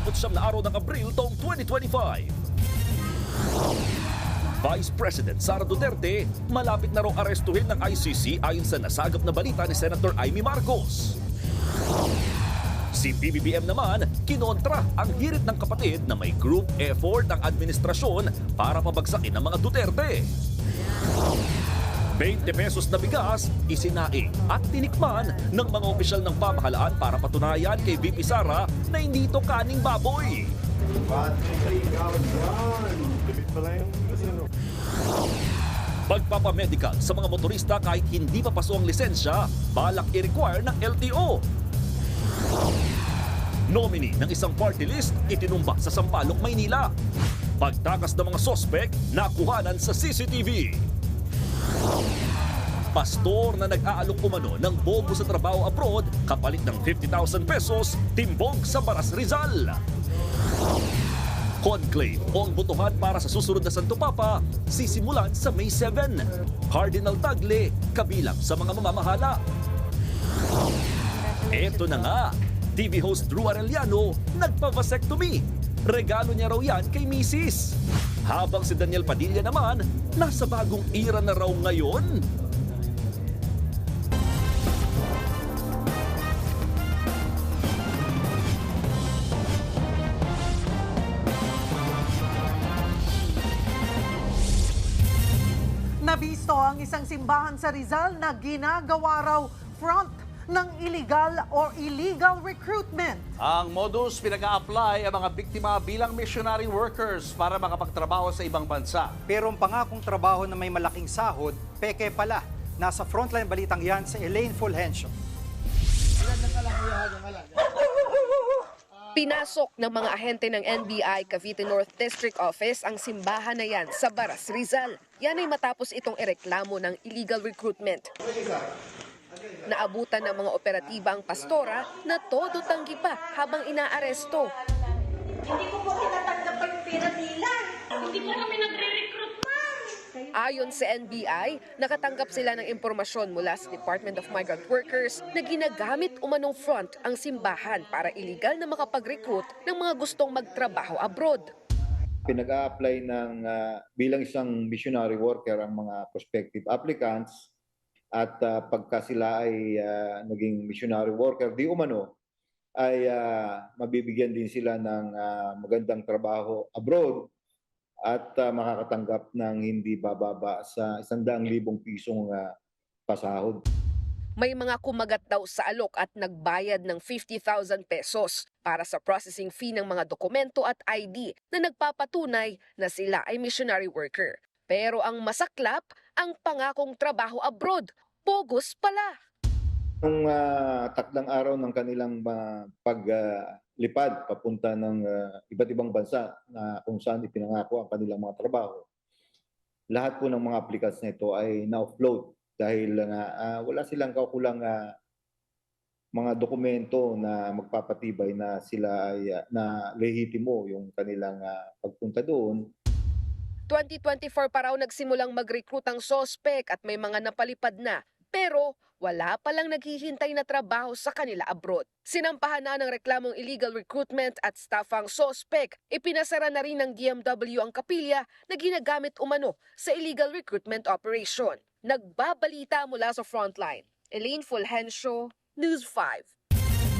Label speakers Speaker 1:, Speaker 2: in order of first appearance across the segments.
Speaker 1: 29 na araw ng Abril taong 2025. Vice President Sara Duterte, malapit na raw arestuhin ng ICC ayon sa nasagap na balita ni Senator Amy Marcos. Si BBBM naman, kinontra ang hirit ng kapatid na may group effort ang administrasyon para pabagsakin ang mga Duterte. 20 pesos na bigas, isinaing at tinikman ng mga opisyal ng pamahalaan para patunayan kay VP Sara na hindi ito kaning baboy. Pagpapamedical sa mga motorista kahit hindi pa paso ang lisensya, balak i-require ng LTO. Nominee ng isang party list itinumba sa Sampaloc, Maynila. Pagtakas ng mga sospek, nakuhanan sa CCTV. Pastor na nag-aalok umano ng bobo sa trabaho abroad kapalit ng 50,000 pesos, timbog sa Baras, Rizal. Conclave o ang botohan para sa susunod na Santo Papa, sisimulan sa May 7. Cardinal Tagle, kabilang sa mga mamamahala. Eto na nga, TV host Drew Arellano, nagpa-vasectomy. Regalo niya raw yan kay Mrs. Habang si Daniel Padilla naman, nasa bagong era na raw ngayon.
Speaker 2: Nabisto ang isang simbahan sa Rizal na ginagawa raw front ng illegal recruitment.
Speaker 3: Ang modus, pinag-a-apply ang mga biktima bilang missionary workers para makapagtrabaho sa ibang bansa.
Speaker 4: Pero ang pangakong trabaho na may malaking sahod, peke pala. Nasa frontline balitang yan sa Elaine Fulgencio.
Speaker 5: Pinasok ng mga ahente ng NBI Cavite North District Office ang simbahan na yan sa Baras, Rizal. Yan ay matapos itong ireklamo ng illegal recruitment. Naabutan ng mga operatiba ang pastora na todo tanggi pa habang inaaresto.
Speaker 6: Hindi ko po tinatanggap ang pera nila. Hindi po kami nagre-recruit, ma'am.
Speaker 5: Ayon sa NBI, nakatanggap sila ng impormasyon mula sa Department of Migrant Workers na ginagamit umanong front ang simbahan para illegal na makapag-recruit ng mga gustong magtrabaho abroad.
Speaker 7: Pinag-a-apply ng bilang isang missionary worker ang mga prospective applicants at pagka sila ay naging missionary worker, di umano ay mabibigyan din sila ng magandang trabaho abroad at makakatanggap ng hindi bababa sa 100,000 pisong pasahod.
Speaker 5: May mga kumagat daw sa alok at nagbayad ng 50,000 pesos para sa processing fee ng mga dokumento at ID na nagpapatunay na sila ay missionary worker. Pero ang masaklap, ang pangakong trabaho abroad, bogus pala.
Speaker 7: Nung takdang araw ng kanilang paglipad papunta ng iba't ibang bansa na kung saan ipinangako ang kanilang mga trabaho, lahat po ng mga applicants na ito ay na-offload dahil wala silang kaukulang mga dokumento na magpapatibay na sila ay na lehitimo yung kanilang pagpunta doon.
Speaker 5: 2024 pa raw nagsimulang mag-recruit ang sospek at may mga napalipad na, pero wala palang naghihintay na trabaho sa kanila abroad. Sinampahan na ng reklamong illegal recruitment at staff ang sospek. Ipinasara na rin ng DMW ang kapilya na ginagamit umano sa illegal recruitment operation. Nagbabalita mula sa frontline. Elaine Fulgencio, News 5.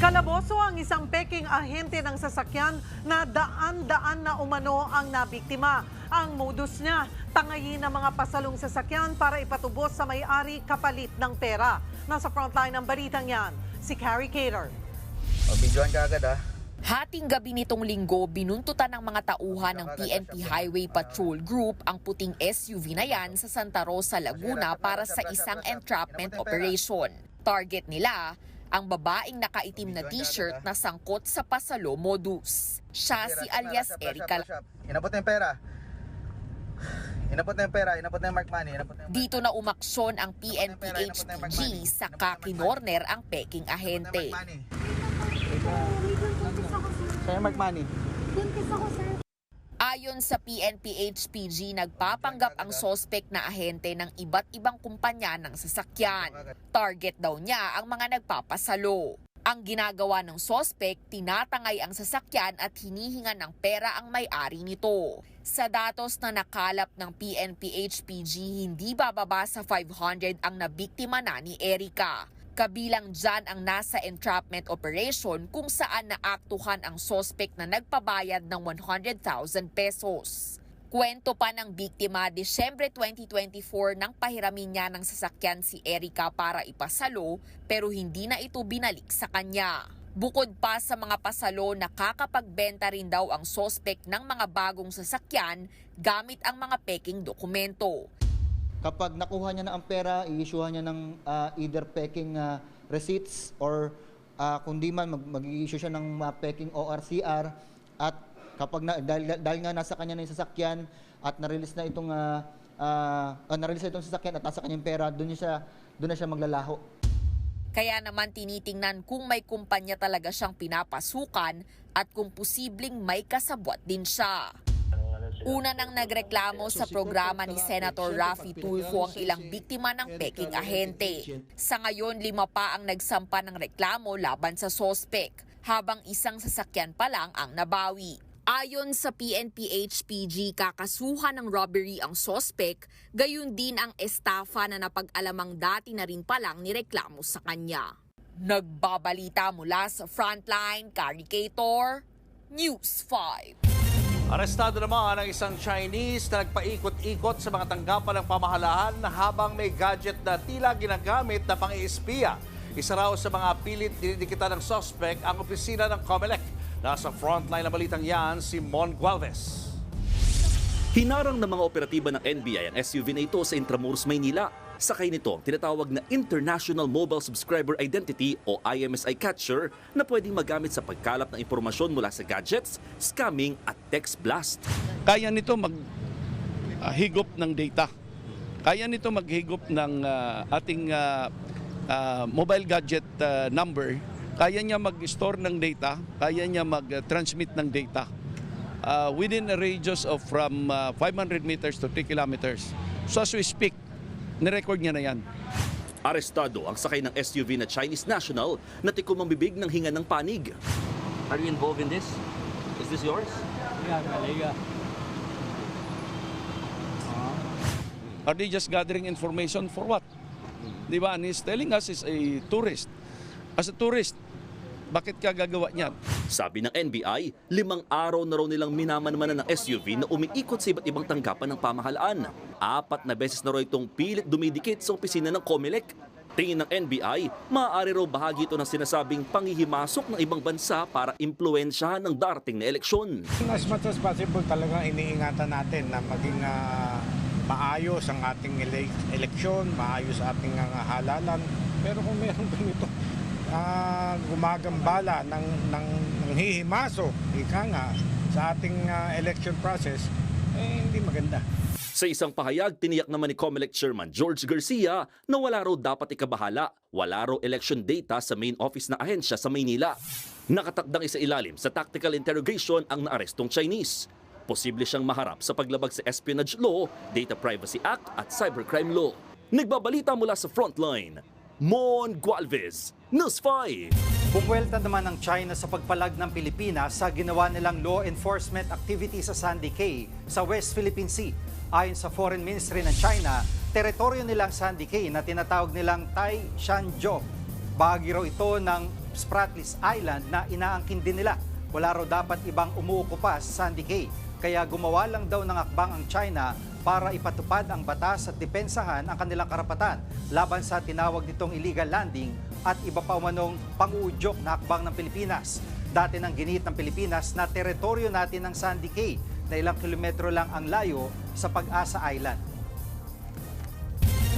Speaker 2: Kalaboso ang isang peking ahente ng sasakyan na daan-daan na umano ang nabiktima. Ang modus niya, tangayin ang mga pasalong sasakyan para ipatubos sa may-ari kapalit ng pera. Nasa frontline ng balitang yan, si Carrie Cater.
Speaker 8: Bidyoan ka agad
Speaker 9: Hating gabi nitong linggo, binuntutan ng mga tauhan ng PNP Highway Patrol Group ang puting SUV na yan sa Santa Rosa, Laguna para sa isang entrapment operation. Target nila, ang babaeng nakaitim na t-shirt na sangkot sa pasalo modus. Siya si alias Erica.
Speaker 8: Inabot na yung pera. Inabot na yung mark money.
Speaker 9: Dito na umaksyon ang PNP HPG sa kakinorner ang peking ahente.
Speaker 8: Sa'yo mark money.
Speaker 9: Ayon sa PNP HPG, nagpapanggap ang sospek na ahente ng iba't ibang kumpanya ng sasakyan. Target daw niya ang mga nagpapasalo. Ang ginagawa ng sospek, tinatangay ang sasakyan at hinihingan ng pera ang may-ari nito. Sa datos na nakalap ng PNP-HPG, hindi bababa sa 500 ang nabiktima na ni Erica. Kabilang dyan ang nasa entrapment operation kung saan naaktuhan ang sospek na nagpabayad ng 100,000 pesos. Kwento pa ng biktima, Disyembre 2024 nang pahiramin niya ng sasakyan si Erica para ipasalo pero hindi na ito binalik sa kanya. Bukod pa sa mga pasalo, nakakapagbenta rin daw ang sospek ng mga bagong sasakyan gamit ang mga peking dokumento.
Speaker 8: Kapag nakuha niya na ang pera, i-issuehan niya ng either peking receipts or kung di man mag-i-issue siya ng peking ORCR at kapag dahil nga nasa kanya na yung sasakyan at na-release na itong sasakyan at nasa kanyang pera, doon na siya maglalaho.
Speaker 9: Kaya naman tinitingnan kung may kumpanya talaga siyang pinapasukan at kung posibleng may kasabwat din siya. Una nang nagreklamo sa programa ni Senator Raffy Tulfo ang ilang biktima ng peking ahente. Sa ngayon, 5 pa ang nagsampa ng reklamo laban sa sospek, habang isang sasakyan pa lang ang nabawi. Ayon sa PNP-HPG, kakasuhan ng robbery ang sospek, gayon din ang estafa na napag-alamang dati na rin palang nireklamo sa kanya. Nagbabalita mula sa Frontline, Caricator, News 5.
Speaker 3: Arestado naman ang isang Chinese na nagpaikot-ikot sa mga tanggapan ng pamahalaan habang may gadget na tila ginagamit na pang-iispiya. Isa raw sa mga pilit dinidikitan ng suspect ang opisina ng COMELEC. Nasa frontline na balitang yan, si Mon Gualvez.
Speaker 1: Hinarang ng mga operatiba ng NBI ang SUV na ito sa Intramuros, Maynila. Sakay nito ang tinatawag na International Mobile Subscriber Identity o IMSI catcher na pwedeng magamit sa pagkalap ng impormasyon mula sa gadgets, scamming at text blast.
Speaker 10: Kaya nito maghigop ng data. Kaya nito maghigop ng ating mobile gadget number. Kaya niya mag-store ng data, kaya niya mag-transmit ng data within a radius of from 500 meters to 3 kilometers. So as we speak, nirecord niya na yan.
Speaker 1: Arestado ang sakay ng SUV na Chinese national na tikom ang bibig ng hinga ng panig.
Speaker 11: Are you involved in this? Is this yours?
Speaker 10: Yeah, Malaysia. Are they just gathering information for what? Di ba? And he's telling us he's a tourist. As a tourist, bakit ka gagawa niyan?
Speaker 1: Sabi ng NBI, 5 araw na raw nilang minamanmanan ng SUV na umiikot sa iba't ibang tanggapan ng pamahalaan. 4 na beses na raw itong pilit dumidikit sa opisina ng COMELEC. Tingin ng NBI, maaari raw bahagi ito ng sinasabing panghihimasok ng ibang bansa para impluwensyahan ng darating na eleksyon.
Speaker 12: As much as possible talagang iniingatan natin na maging maayos ang ating eleksyon, maayos ating halalan. Pero kung meron ganito, gumagambala ng hihimaso, ika nga, sa ating election process, hindi maganda.
Speaker 1: Sa isang pahayag, tiniyak naman ni COMELEC Chairman George Garcia na wala raw dapat ikabahala. Wala raw election data sa main office ng ahensya sa Maynila. Nakatakdang isailalim sa tactical interrogation ang naarestong Chinese. Posible siyang maharap sa paglabag sa Espionage Law, Data Privacy Act at Cybercrime Law. Nagbabalita mula sa Frontline, Mon Gualvez, News 5.
Speaker 4: Bumuelta naman ng China sa pagpalag ng Pilipinas sa ginawa nilang law enforcement activity sa Sandy Cay sa West Philippine Sea. Ayon sa Foreign Ministry ng China, teritoryo nilang Sandy Cay na tinatawag nilang Tai Shanzhou. Bahagi raw ito ng Spratlys Island na inaangkin din nila. Wala raw dapat ibang umuukupa sa Sandy Cay. Kaya gumawa lang daw ng akbang ang China para ipatupad ang batas at depensahan ang kanilang karapatan laban sa tinawag nitong illegal landing at iba pa umanong pang-uudyok na akbang ng Pilipinas. Dati nang ginit ng Pilipinas na teritoryo natin ng Sandy Cay na ilang kilometro lang ang layo sa Pag-asa Island.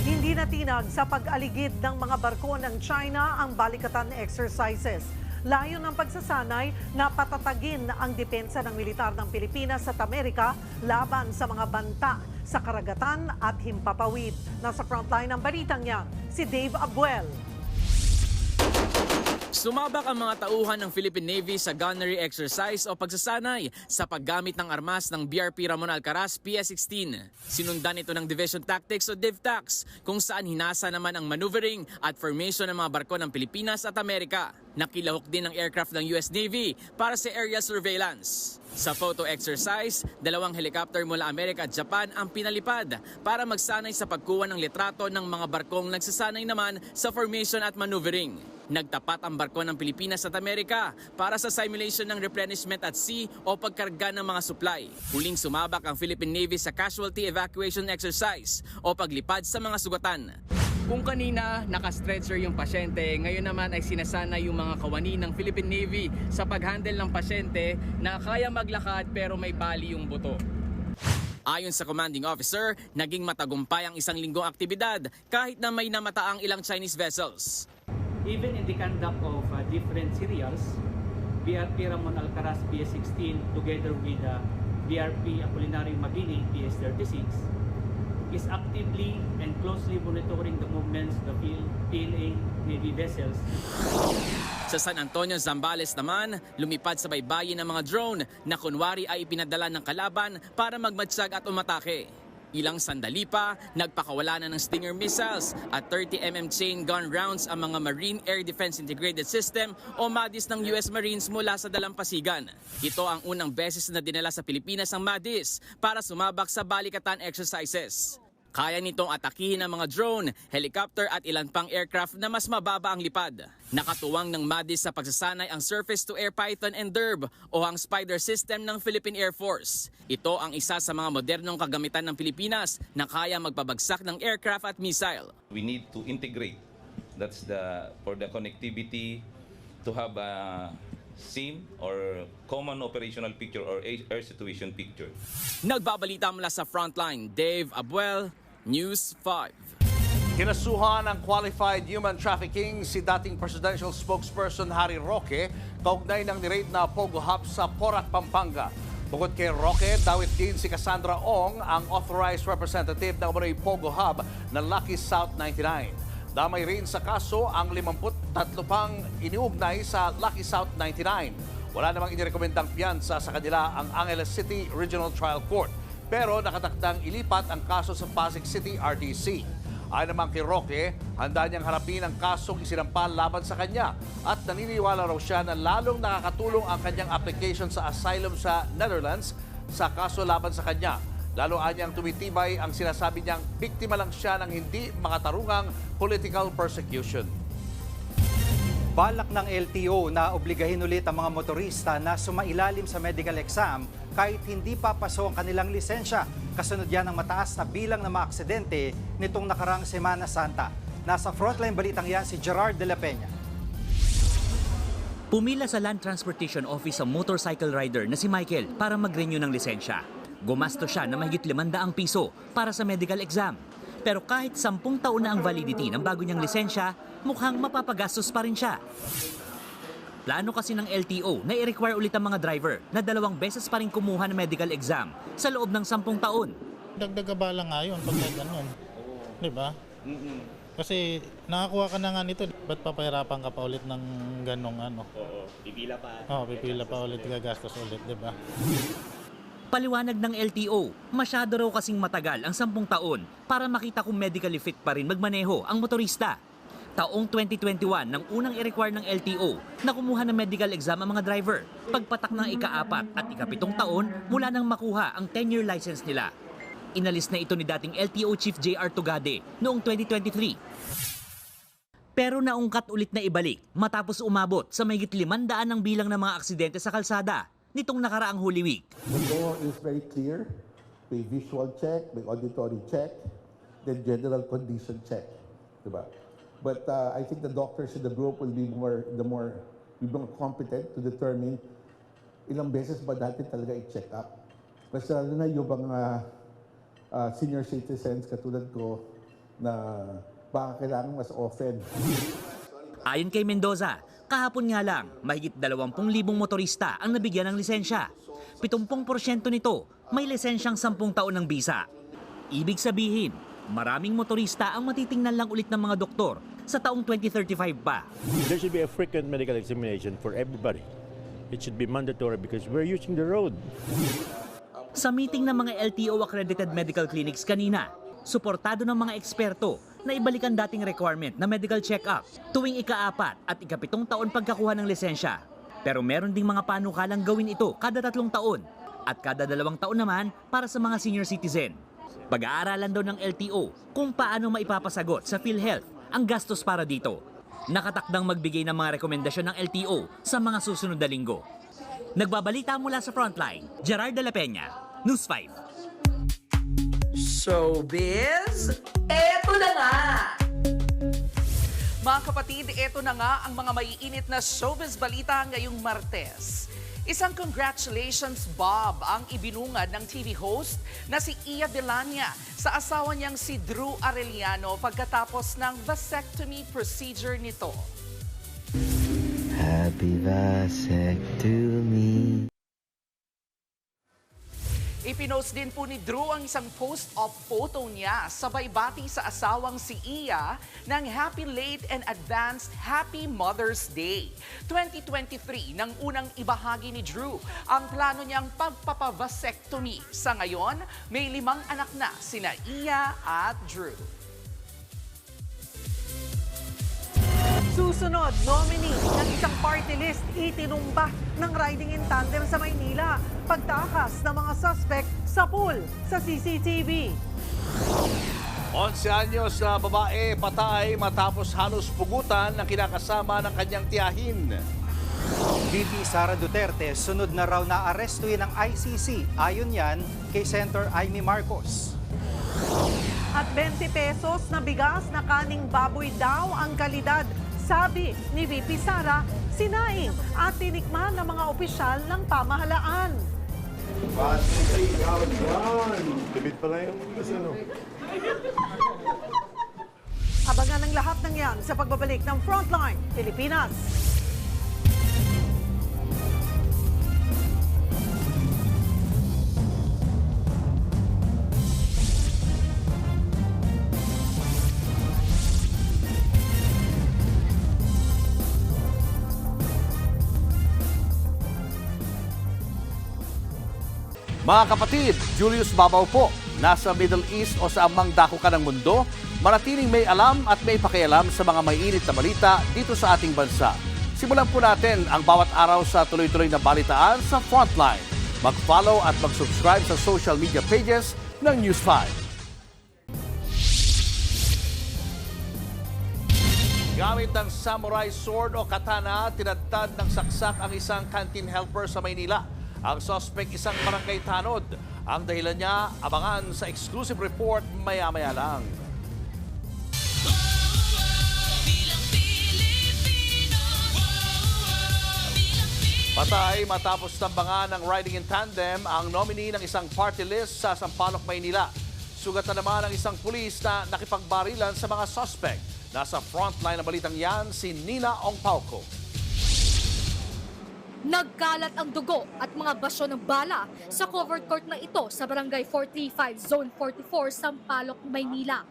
Speaker 2: Hindi natinag sa pag-aligid ng mga barko ng China ang balikatan exercises. Layo ng pagsasanay na patatagin ang depensa ng militar ng Pilipinas at Amerika laban sa mga banta sa karagatan at himpapawid. Nasa frontline ng balitang yan, si Dave Abuel.
Speaker 13: Sumabak ang mga tauhan ng Philippine Navy sa gunnery exercise o pagsasanay sa paggamit ng armas ng BRP Ramon Alcaraz PS-16. Sinundan ito ng Division Tactics o DivTacs kung saan hinasa naman ang maneuvering at formation ng mga barko ng Pilipinas at Amerika. Nakilahok din ng aircraft ng US Navy para sa area surveillance. Sa photo exercise, 2 helicopter mula Amerika at Japan ang pinalipad para magsanay sa pagkuha ng litrato ng mga barkong nagsasanay naman sa formation at maneuvering. Nagtapat ang barko ng Pilipinas at Amerika para sa simulation ng replenishment at sea o pagkarga ng mga supply. Huling sumabak ang Philippine Navy sa casualty evacuation exercise o paglipad sa mga sugatan. Kung kanina nakastretcher yung pasyente, ngayon naman ay sinasanay yung mga kawani ng Philippine Navy sa pag-handle ng pasyente na kaya maglakad pero may bali yung buto. Ayon sa commanding officer, naging matagumpay ang isang linggong aktibidad kahit na may namataang ilang Chinese vessels.
Speaker 14: Even in the conduct of different serials, BRP Ramon Alcaraz PS-16 together with BRP Apolinario Mabini PS-36 is actively and closely monitoring the movements of the PLA Navy vessels.
Speaker 13: Sa San Antonio, Zambales naman, lumipad sa baybayin ng mga drone na kunwari ay ipinadala ng kalaban para magmatsyag at umatake. Ilang sandali pa, nagpakawala na ng Stinger missiles at 30mm chain gun rounds ang mga Marine Air Defense Integrated System o MADIS ng US Marines mula sa dalampasigan. Ito ang unang beses na dinala sa Pilipinas ang MADIS para sumabak sa balikatan exercises. Kaya nitong atakihin ng mga drone, helicopter at ilan pang aircraft na mas mababa ang lipad. Nakatuwang ng MADIS sa pagsasanay ang Surface-to-Air Python and DERB o ang Spider system ng Philippine Air Force. Ito ang isa sa mga modernong kagamitan ng Pilipinas na kaya magpabagsak ng aircraft at missile.
Speaker 15: We need to integrate. That's for the connectivity to have a SIM or common operational picture or air situation picture.
Speaker 13: Nagbabalita mula sa frontline, Dave Abuel, News 5.
Speaker 3: Kinasuhan ng qualified human trafficking si dating presidential spokesperson Harry Roque kaugnay ng niraid na Pogo Hub sa Porac, Pampanga. Bukod kay Roque, dawit din si Cassandra Ong, ang authorized representative ng umano'y Pogo Hub na Lucky South 99. Damay rin sa kaso ang 53 pang iniugnay sa Lucky South 99. Wala namang inirekomendang piyansa sa kanila ang Angeles City Regional Trial Court. Pero nakatakdang ilipat ang kaso sa Pasig City RTC. Ayon naman kay Roque, handa niyang harapin ang kasong isinampal laban sa kanya at naniniwala raw siya na lalong nakakatulong ang kanyang application sa asylum sa Netherlands sa kaso laban sa kanya. Lalo anyang tumitibay ang sinasabi niyang biktima lang siya ng hindi makatarungang political persecution.
Speaker 4: Balak ng LTO na obligahin ulit ang mga motorista na sumailalim sa medical exam kahit hindi pa paso ang kanilang lisensya. Kasunod yan ng mataas na bilang ng mga aksidente nitong nakarang Semana Santa. Nasa frontline balitang yan si Gerard de la Peña.
Speaker 16: Pumila sa Land Transportation Office ang motorcycle rider na si Michael para mag-renew ng lisensya. Gumasto siya na mahigit 500 piso para sa medical exam. Pero kahit 10 taon na ang validity ng bago niyang lisensya, mukhang mapapagastos pa rin siya. Plano kasi ng LTO na i-require ulit ang mga driver na 2 beses pa rin kumuha ng medical exam sa loob ng 10 taon.
Speaker 17: Dagdag-abala nga yun pag may ganun. Diba? Kasi nakakuha ka na nga nito, ba't papahirapan ka pa ulit ng ganong ano?
Speaker 18: Oo, pipila pa.
Speaker 17: Oo, pipila pa ulit, gagastos ulit, diba?
Speaker 16: Paliwanag ng LTO, masyado raw kasing matagal ang 10 taon para makita kung medically fit pa rin magmaneho ang motorista. Taong 2021 nang unang i-require ng LTO na kumuha ng medical exam ang mga driver. Pagpatak ng ika-4 at ika-7 taon mula nang makuha ang 10-year license nila. Inalis na ito ni dating LTO Chief J.R. Tugade noong 2023. Pero naungkat ulit na ibalik matapos umabot sa mahigit 500 ang bilang ng mga aksidente sa kalsada nitong nakaraang Holy Week.
Speaker 19: The law is very clear. May visual check, may auditory check, then general condition check. Diba? But I think the doctors in the group will be more competent to determine ilang beses ba dati talaga i-check up. Kasi lalo na yung mga senior citizens katulad ko na baka kailangan mas often.
Speaker 16: Ayon kay Mendoza, kahapon nga lang, mahigit 20,000 motorista ang nabigyan ng lisensya. 70% nito may lisensyang 10 taon ng bisa. Ibig sabihin, maraming motorista ang matitingnan lang ulit ng mga doktor sa taong 2035 pa.
Speaker 18: There should be a frequent medical examination for everybody. It should be mandatory because we're using the road.
Speaker 16: Sa meeting ng mga LTO accredited medical clinics kanina, suportado ng mga eksperto na ibalik ang dating requirement na medical check-up tuwing ika-4 at ika-7 taon pagkakuha ng lisensya. Pero meron ding mga panukalang gawin ito kada 3 taon at kada 2 taon naman para sa mga senior citizen. Pag-aaralan daw ng LTO kung paano maipapasagot sa PhilHealth ang gastos para dito. Nakatakdang magbigay ng mga rekomendasyon ng LTO sa mga susunod na linggo. Nagbabalita mula sa Frontline, Gerard de la Peña, News 5.
Speaker 20: Showbiz, eto na nga! Mga kapatid, eto na nga ang mga maiinit na showbiz balita ngayong Martes. Isang congratulations, Bob, ang ibinungad ng TV host na si Iya Delania sa asawa niyang si Drew Arellano pagkatapos ng vasectomy procedure nito.
Speaker 21: Happy vasectomy.
Speaker 20: Ipinost din po ni Drew ang isang post-op photo niya sabay bati sa asawang si Iya ng happy late and advanced Happy Mother's Day. 2023 nang unang ibahagi ni Drew ang plano niyang pagpapavasectomy. Sa ngayon, may 5 anak na sina Iya at Drew.
Speaker 2: Susunod, nominee ng isang party list itinumba ng riding in tandem sa Maynila. Pagtakas ng mga suspect sa pool sa CCTV.
Speaker 3: 11 anyos na babae patay matapos halos pugutan ng kinakasama ng kanyang tiyahin.
Speaker 4: VP Sara Duterte sunod na raw na arestuhin ng ICC. Ayon yan kay Senator Amy Marcos.
Speaker 2: At 20 pesos na bigas na kaning baboy daw ang kalidad. Sabi ni VP Sara, sinaing at tinikman ng mga opisyal ng pamahalaan.
Speaker 18: Libid pala yung ano.
Speaker 2: Abangan ang lahat ng yan sa pagbabalik ng Frontline Pilipinas.
Speaker 3: Mga kapatid, Julius Babaw po. Nasa Middle East o sa amang dako ka ng mundo, manatiling may alam at may pakialam sa mga mainit na balita dito sa ating bansa. Simulan po natin ang bawat araw sa tuloy-tuloy na balitaan sa Frontline. Mag-follow at mag-subscribe sa social media pages ng News 5. Gamit ng samurai sword o katana, tinadtad ng saksak ang isang canteen helper sa Maynila. Ang suspect isang barangay tanod. Ang dahilan niya, abangan sa exclusive report maya-maya lang. Patay matapos tambangan ng riding in tandem ang nominee ng isang party list sa Sampaloc, Maynila. Sugatan naman ang isang pulis na nakipagbarilan sa mga suspect. Nasa frontline ng balitang yan si Nina Ongpauco.
Speaker 22: Nagkalat ang dugo at mga basyo ng bala sa covered court na ito sa Barangay 435, Zone 44, Sampaloc, Maynila.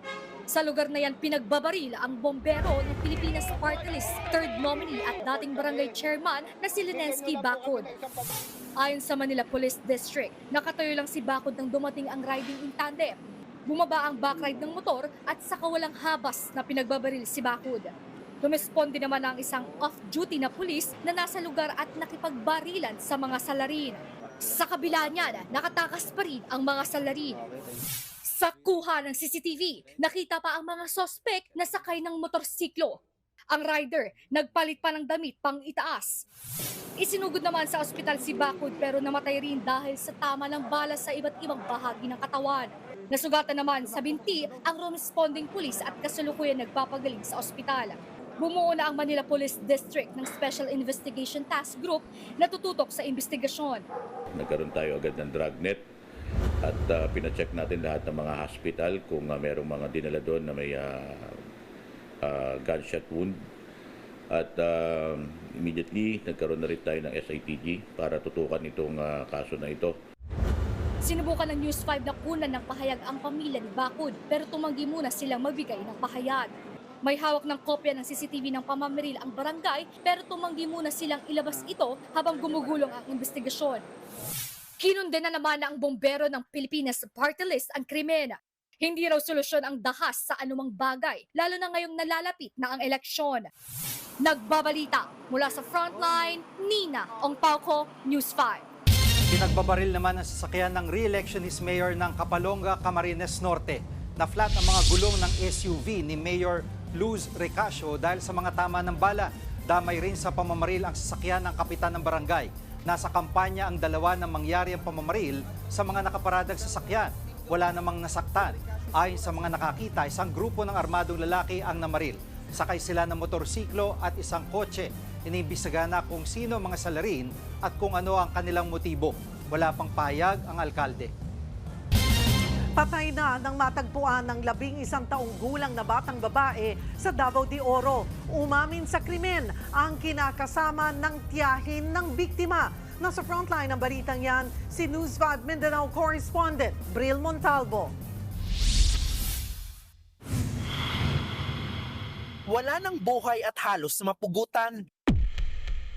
Speaker 22: Sa lugar na yan, pinagbabaril ang bombero ng Pilipinas Party List, third nominee at dating barangay chairman na si Linensky Bacod. Ayon sa Manila Police District, nakatayo lang si Bacod nang dumating ang riding in tandem. Bumaba ang backride ng motor at saka walang habas na pinagbabaril si Bacod. Rumesponde naman ang isang off-duty na pulis na nasa lugar at nakipagbarilan sa mga salarin. Sa kabila niyan, nakatakas pa rin ang mga salarin. Sa kuha ng CCTV, nakita pa ang mga sospek na sakay ng motorsiklo. Ang rider, nagpalit pa ng damit pang itaas. Isinugod naman sa ospital si Bacod pero namatay rin dahil sa tama ng bala sa iba't ibang bahagi ng katawan. Nasugatan naman sa binti ang responding pulis at kasalukuyan nagpapagaling sa ospital. Bumuo na ang Manila Police District ng Special Investigation Task Group na tututok sa investigasyon.
Speaker 23: Nagkaroon tayo agad ng dragnet at pinacheck natin lahat ng mga hospital kung merong mga dinala doon na may gunshot wound. At immediately nagkaroon na rin tayo ng SITG para tutukan itong kaso na ito.
Speaker 22: Sinubukan ng News 5 na kunan ng pahayag ang pamilya ni Bacud pero tumanggi muna silang magbigay ng pahayag. May hawak ng kopya ng CCTV ng pamamaril ang barangay pero tumanggi muna silang ilabas ito habang gumugulong ang investigasyon. Kinundena naman ang bombero ng Pilipinas Party List ang krimen. Hindi raw solusyon ang dahas sa anumang bagay, lalo na ngayong nalalapit na ang eleksyon. Nagbabalita mula sa Frontline, Nina Ongpauco, News 5.
Speaker 4: Pinagbabaril naman ang sasakyan ng re-electionist mayor ng Kapalonga, Camarines Norte. Na-flat ang mga gulong ng SUV ni Mayor Luz Recasio dahil sa mga tama ng bala. Damay rin sa pamamaril ang sasakyan ng kapitan ng barangay. Nasa kampanya ang dalawa ng mangyari ang pamamaril sa mga nakaparadang sasakyan. Wala namang nasaktan. Ayon sa mga nakakita, isang grupo ng armadong lalaki ang namaril. Sakay sila ng motorsiklo at isang kotse. Iniimbestigahan na kung sino ang mga salarin at kung ano ang kanilang motibo. Wala pang payag ang alkalde.
Speaker 2: Patay na nang matagpuan ng 11 taong gulang na batang babae sa Davao de Oro. Umamin sa krimen ang kinakasama ng tiyahin ng biktima. Nasa frontline ng balitang yan, si News 5 Mindanao correspondent Bril Montalvo.
Speaker 6: Wala ng buhay at halos mapugutan.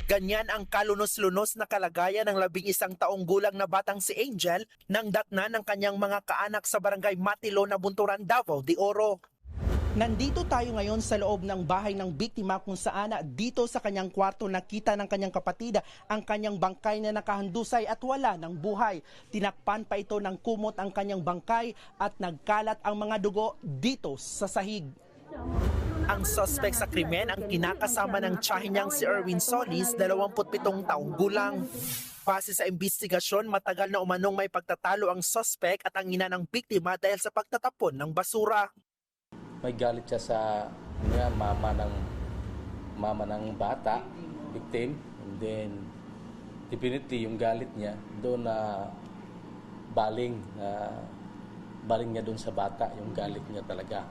Speaker 6: Ganyan ang kalunos-lunos na kalagayan ng 11 taong gulang na batang si Angel nang datna ng kanyang mga kaanak sa barangay Matilo na Bunturan, Davao de Oro.
Speaker 7: Nandito tayo ngayon sa loob ng bahay ng biktima kung saan dito sa kanyang kwarto nakita ng kanyang kapatid ang kanyang bangkay na nakahandusay at wala ng buhay. Tinakpan pa ito ng kumot ang kanyang bangkay at nagkalat ang mga dugo dito sa sahig.
Speaker 6: Ang suspect sa krimen ang kinakasama ng tiyahin niyang si Erwin Solis, 27 taong gulang. Base sa investigasyon, matagal na umanong may pagtatalo ang suspect at ang ina ng biktima dahil sa pagtatapon ng basura.
Speaker 21: May galit siya sa mama ng bata, victim, and then definitely yung galit niya doon na baling niya doon sa bata, yung galit niya talaga.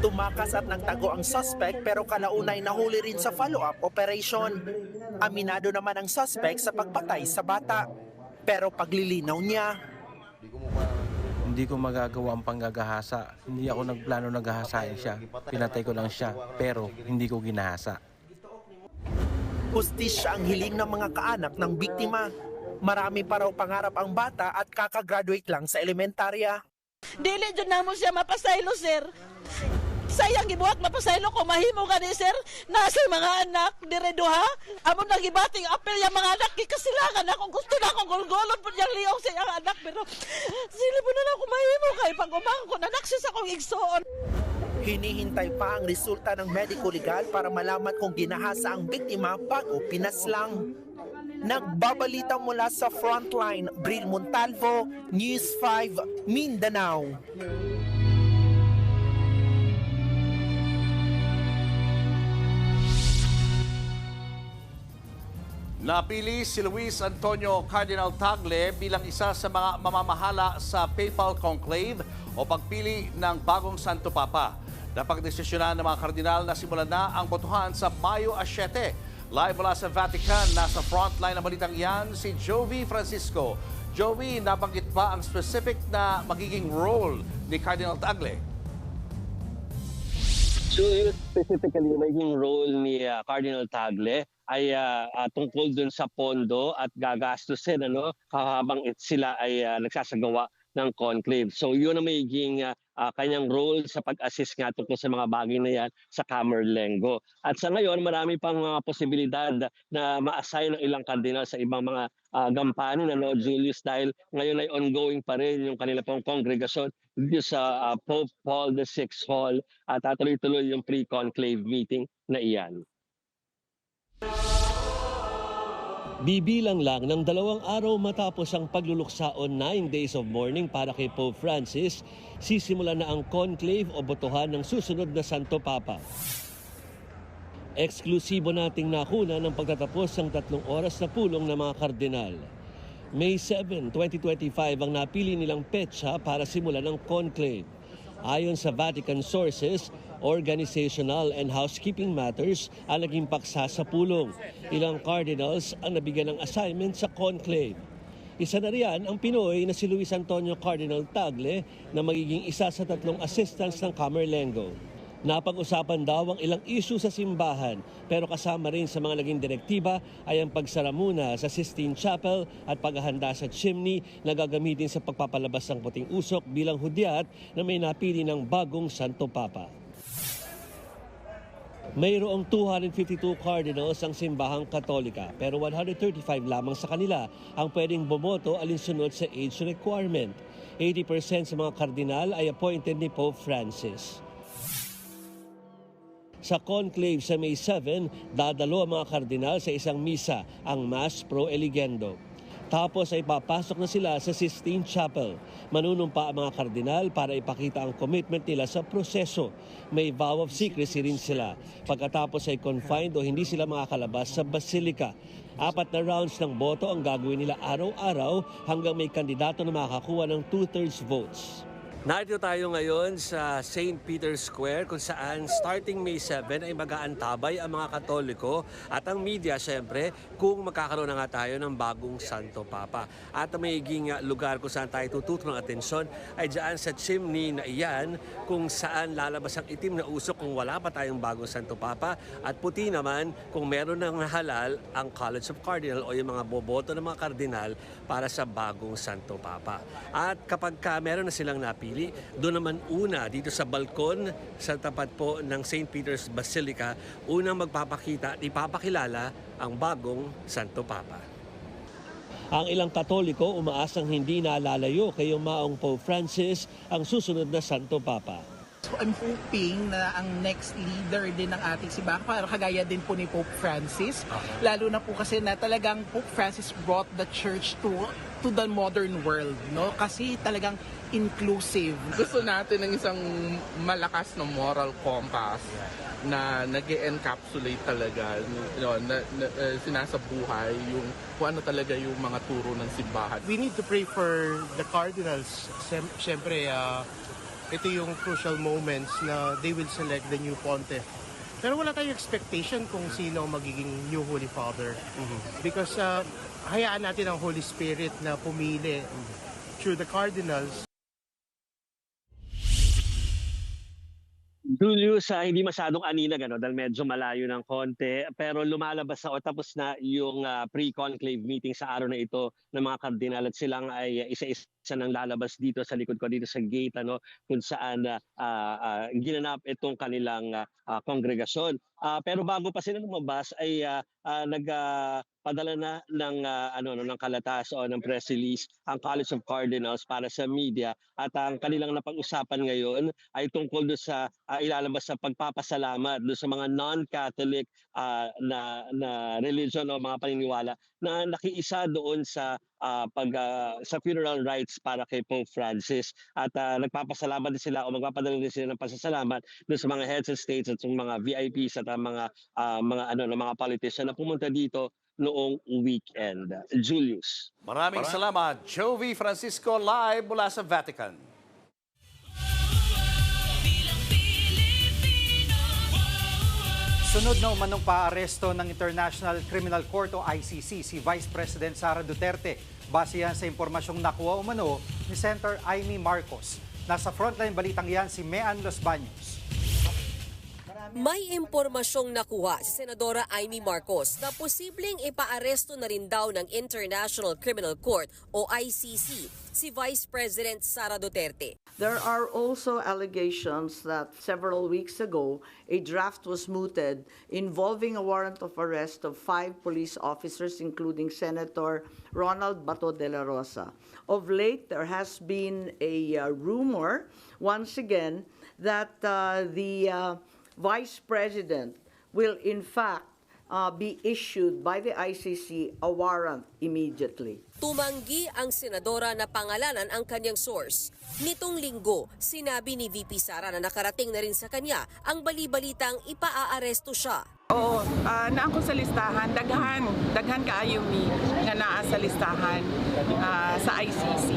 Speaker 6: Tumakas at nagtago ang suspect pero kalaunay nahuli rin sa follow-up operation. Aminado naman ang suspect sa pagpatay sa bata. Pero paglilinaw niya,
Speaker 24: hindi ko magagawa ang panggagahasa. Hindi ako nagplano na gahasain siya. Pinatay ko lang siya pero hindi ko ginahasa.
Speaker 6: Hustisya ang hiling ng mga kaanak ng biktima. Marami pa raw pangarap ang bata at kakagraduate lang sa elementarya.
Speaker 25: Dili jud namo siya mapasaylo, sir. Sayang gibuhat mapasaylo ko mahimo gani, sir. Nasa mga anak dire duha. Amo nagibating apel yang mga anak gikasilangan akong gusto na akong golgolon pud yang liyaw sa iyang anak pero sila po na ako mahimo kay pag-umang ko nanak siya sa akong igsoon.
Speaker 6: Hinihintay pa ang resulta ng medico legal para malaman kung ginahasa ang biktima bago pinaslang. Nagbabalita mula sa Frontline, Bril Montalvo, News 5, Mindanao.
Speaker 3: Napili si Luis Antonio Cardinal Tagle bilang isa sa mga mamamahala sa Papal Conclave o pagpili ng bagong Santo Papa. Napagdesisyonan ng mga kardinal na simulan na ang botohan sa Mayo 7. Live mula sa Vatican, nasa frontline ng balitang iyan si Jovi Francisco. Jovi, nabanggit ba ang specific na magiging role ni Cardinal Tagle?
Speaker 26: So, specifically, magiging role ni Cardinal Tagle ay tungkol dun sa pondo at gagastusin habang sila ay nagsasagawa ng conclave. So yun ang magiging kanyang role sa pag-assist nga tungkol sa mga bagay na yan sa Camerlengo. At sa ngayon, marami pang mga posibilidad na ma-assign ng ilang kardinal sa ibang mga gampanin, Julius, dahil ngayon ay ongoing pa rin yung kanila pong kongregasyon dito sa Pope Paul VI Hall at tuloy-tuloy yung pre-conclave meeting na iyan.
Speaker 27: Bibilang lang ng 2 araw matapos ang pagluluksaon 9 days of mourning para kay Pope Francis, sisimulan na ang conclave o botohan ng susunod na Santo Papa. Eksklusibo nating nakuna ng pagtatapos ng 3 oras na pulong ng mga kardinal. May 7, 2025 ang napili nilang petsa para simulan ng conclave. Ayon sa Vatican sources, organizational and housekeeping matters ang naging paksa sa pulong. Ilang cardinals ang nabigyan ng assignment sa conclave. Isa na riyan ang Pinoy na si Luis Antonio Cardinal Tagle na magiging isa sa 3 assistants ng Camerlengo. Napag-usapan daw ang ilang issue sa simbahan pero kasama rin sa mga naging direktiba ay ang pagsara muna sa Sistine Chapel at paghahanda sa chimney na gagamitin sa pagpapalabas ng puting usok bilang hudyat na may napili ng bagong Santo Papa. Mayroong 252 cardinals ang simbahang Katolika pero 135 lamang sa kanila ang pwedeng bumoto alinsunod sa age requirement. 80% sa mga kardinal ay appointed ni Pope Francis. Sa conclave sa May 7, dadalo ang mga kardinal sa isang misa, ang Mass Pro Eligendo. Tapos ay papasok na sila sa Sistine Chapel. Manunumpa ang mga kardinal para ipakita ang commitment nila sa proseso. May vow of secrecy rin sila. Pagkatapos ay confined o hindi sila makakalabas sa Basilica. 4 na rounds ng boto ang gagawin nila araw-araw hanggang may kandidato na makakakuha ng 2/3 votes. Narito tayo ngayon sa St. Peter's Square kung saan starting May 7 ay mag-aantabay ang mga Katoliko at ang media syempre kung magkakaroon na nga tayo ng bagong Santo Papa. At ang magiging lugar kung saan tayo tututok ng atensyon ay dyan sa chimney na iyan kung saan lalabas ang itim na usok kung wala pa tayong bagong Santo Papa at puti naman kung meron ng halal ang College of Cardinal o yung mga boboto ng mga kardinal para sa bagong Santo Papa. At kapag meron na silang napili, doon naman una dito sa balkon sa tapat po ng St. Peter's Basilica, unang magpapakita at ipapakilala ang bagong Santo Papa. Ang ilang Katoliko umaasang hindi nalalayo kay Yumaong Pope Francis ang susunod na Santo Papa.
Speaker 7: So I'm hoping na ang next leader din ng ating simbahan, para kagaya din po ni Pope Francis, lalo na po kasi na talagang Pope Francis brought the church to the modern world, no? Kasi talagang inclusive.
Speaker 1: Gusto natin ng isang malakas na moral compass na nag-encapsulate talaga, sinasabuhay yung kung ano talaga yung mga turo ng simbahan.
Speaker 5: We need to pray for the cardinals. Siyempre, ito yung crucial moments na they will select the new pontiff. Pero wala tayong expectation kung sino magiging new Holy Father. Because hayaan natin ang Holy Spirit na pumili through the cardinals.
Speaker 26: Julius, hindi masyadong aninag dahil medyo malayo ng konti, pero lumalabas na o tapos na yung pre-conclave meeting sa araw na ito ng mga kardinal at silang ay isa-isa nang lalabas dito sa likod ko dito sa gate kung saan ginanap itong kanilang kongregasyon. Pero bago pa sila lumabas ay nagpadala na ng kalatas o ng press release ang College of Cardinals para sa media at ang kanilang napag-usapan ngayon ay tungkol doon sa ilalabas sa pagpapasalamat doon sa mga non-Catholic na religion o mga paniniwala na nakiisa doon sa sa funeral rites para kay Pope Francis at nagpapasalamat din sila o magpapadala din sila ng pasasalamat doon sa mga heads of states at sa mga VIPs at mga politician na pumunta dito noong weekend. Julius.
Speaker 3: Maraming salamat, Jovi Francisco, live mula sa Vatican.
Speaker 4: Sunod na umanong paaresto ng International Criminal Court o ICC si Vice President Sara Duterte. Base yan sa impormasyong nakuha umano ni Senator Amy Marcos. Nasa frontline balitang yan si Mean Los Baños.
Speaker 8: May impormasyong nakuha si Senadora Amy Marcos na posibleng ipaaresto na rin daw ng International Criminal Court o ICC si Vice President Sara Duterte.
Speaker 9: There are also allegations that several weeks ago, a draft was mooted involving a warrant of arrest of 5 police officers, including Senator Ronald Bato de la Rosa. Of late, there has been a rumor, once again, that the Vice President will in fact be issued by the ICC a warrant immediately.
Speaker 8: Tumanggi ang senadora na pangalanan ang kanyang source. Nitong linggo, sinabi ni VP Sara na nakarating na rin sa kanya ang bali-balitang ipaaaresto siya.
Speaker 10: Oo, na ako sa listahan, daghan kaayo mi nga naa sa listahan sa ICC.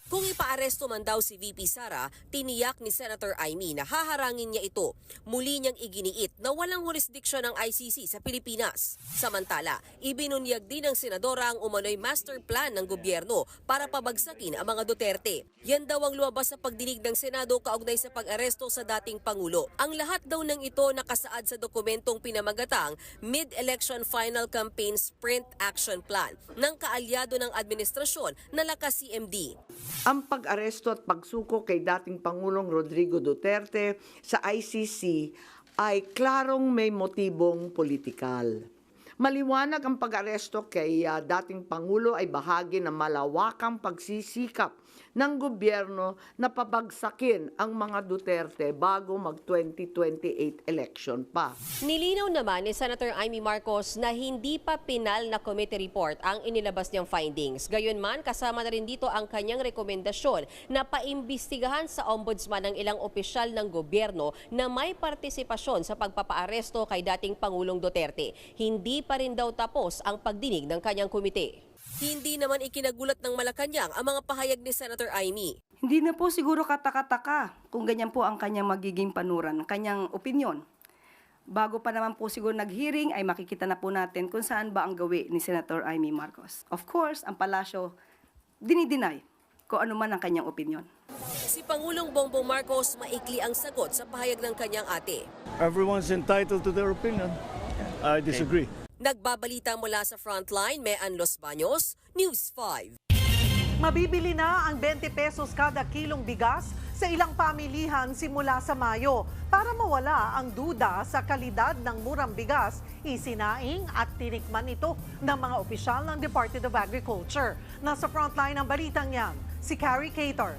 Speaker 8: Kung Kung ipaaresto man daw si VP Sara, tiniyak ni Senator Amy na haharangin niya ito. Muli niyang iginiit na walang jurisdiksyon ng ICC sa Pilipinas. Samantala, ibinunyag din ng senadora ang umano'y master plan ng gobyerno para pabagsakin ang mga Duterte. Yan daw ang lumabas sa pagdinig ng Senado kaugnay sa pag-aresto sa dating Pangulo. Ang lahat daw ng ito nakasaad sa dokumentong pinamagatang Mid-Election Final Campaign Sprint Action Plan ng kaalyado ng administrasyon na lakas CMD.
Speaker 9: Ang pag-aresto at pagsuko kay dating Pangulong Rodrigo Duterte sa ICC ay klarong may motibong politikal. Maliwanag ang pag-aresto kay dating Pangulo ay bahagi ng malawakang pagsisikap ng gobyerno na pabagsakin ang mga Duterte bago mag-2028 election pa.
Speaker 8: Nilinaw naman ni Senator Amy Marcos na hindi pa pinal na committee report ang inilabas niyang findings. Gayunman, kasama na rin dito ang kanyang rekomendasyon na paimbestigahan sa ombudsman ng ilang opisyal ng gobyerno na may partisipasyon sa pagpapaaresto kay dating Pangulong Duterte. Hindi pa rin daw tapos ang pagdinig ng kanyang komite. Hindi naman ikinagulat ng Malacanang ang mga pahayag ni Senator Amy.
Speaker 11: Hindi na po siguro kataka-taka kung ganyan po ang kanyang magiging panuran, kanyang opinyon. Bago pa naman po siguro nag-hearing ay makikita na po natin kung saan ba ang gawi ni Senator Amy Marcos. Of course, ang palasyo dinideny kung ano man ang kanyang opinyon.
Speaker 8: Si Pangulong Bongbong Marcos maikli ang sagot sa pahayag ng kanyang ate.
Speaker 12: Everyone's entitled to their opinion. I disagree.
Speaker 8: Nagbabalita mula sa Frontline, Mean Los Baños, News 5.
Speaker 2: Mabibili na ang 20 pesos kada kilong bigas sa ilang pamilihan simula sa Mayo. Para mawala ang duda sa kalidad ng murang bigas, isinaing at tinikman ito ng mga opisyal ng Department of Agriculture. Nasa Frontline ang balitang yan, si Carrie Cator.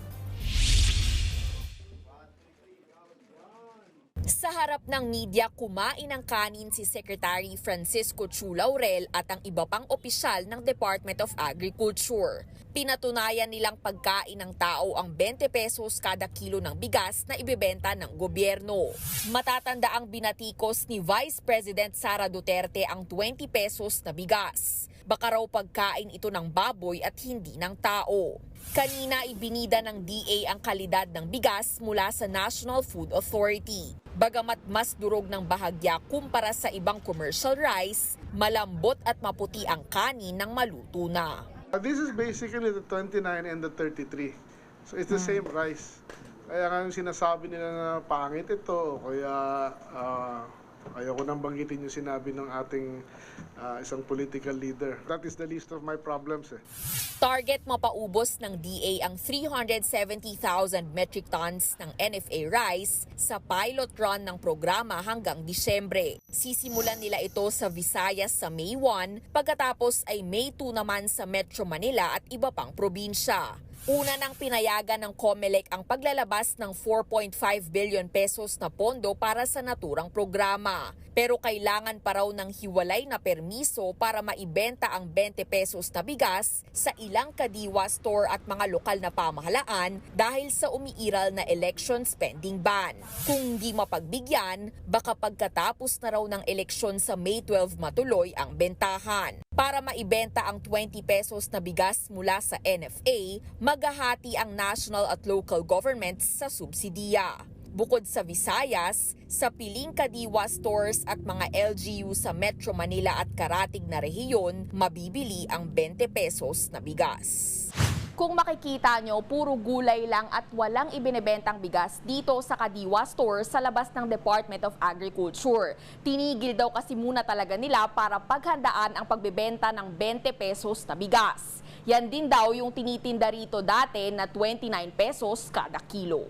Speaker 13: Sa harap ng media, kumain ng kanin si Secretary Francisco Chu Laurel at ang iba pang opisyal ng Department of Agriculture. Pinatunayan nilang pagkain ng tao ang 20 pesos kada kilo ng bigas na ibebenta ng gobyerno. Matatanda ang binatikos ni Vice President Sara Duterte ang 20 pesos na bigas. Baka raw pagkain ito ng baboy at hindi ng tao. Kanina ibinida ng DA ang kalidad ng bigas mula sa National Food Authority. Bagamat mas durog ng bahagya kumpara sa ibang commercial rice, malambot at maputi ang kanin ng maluto na.
Speaker 14: This is basically the 29 and the 33. So it's the same rice. Kaya nga yung sinasabi nila na pangit ito, kaya ayoko nang banggitin yung sinabi ng ating isang political leader. That is the least of my problems.
Speaker 13: Target mapaubos ng DA ang 370,000 metric tons ng NFA rice sa pilot run ng programa hanggang Disyembre. Sisimulan nila ito sa Visayas sa May 1, pagkatapos ay May 2 naman sa Metro Manila at iba pang probinsya. Una nang pinayagan ng COMELEC ang paglalabas ng 4.5 billion pesos na pondo para sa naturang programa. Pero kailangan pa raw ng hiwalay na permiso para maibenta ang 20 pesos na bigas sa ilang kadiwa store at mga lokal na pamahalaan dahil sa umiiral na election spending ban. Kung hindi mapagbigyan, baka pagkatapos na raw ng eleksyon sa May 12 matuloy ang bentahan. Para maibenta ang 20 pesos na bigas mula sa NFA, maghahati ang national at local governments sa subsidiya. Bukod sa Visayas, sa piling kadiwa stores at mga LGU sa Metro Manila at karatig na rehiyon, mabibili ang 20 pesos na bigas.
Speaker 15: Kung makikita nyo, puro gulay lang at walang ibinebentang bigas dito sa Kadiwa Store sa labas ng Department of Agriculture. Tinigil daw kasi muna talaga nila para paghandaan ang pagbebenta ng 20 pesos na bigas. Yan din daw yung tinitinda rito dati na 29 pesos kada kilo.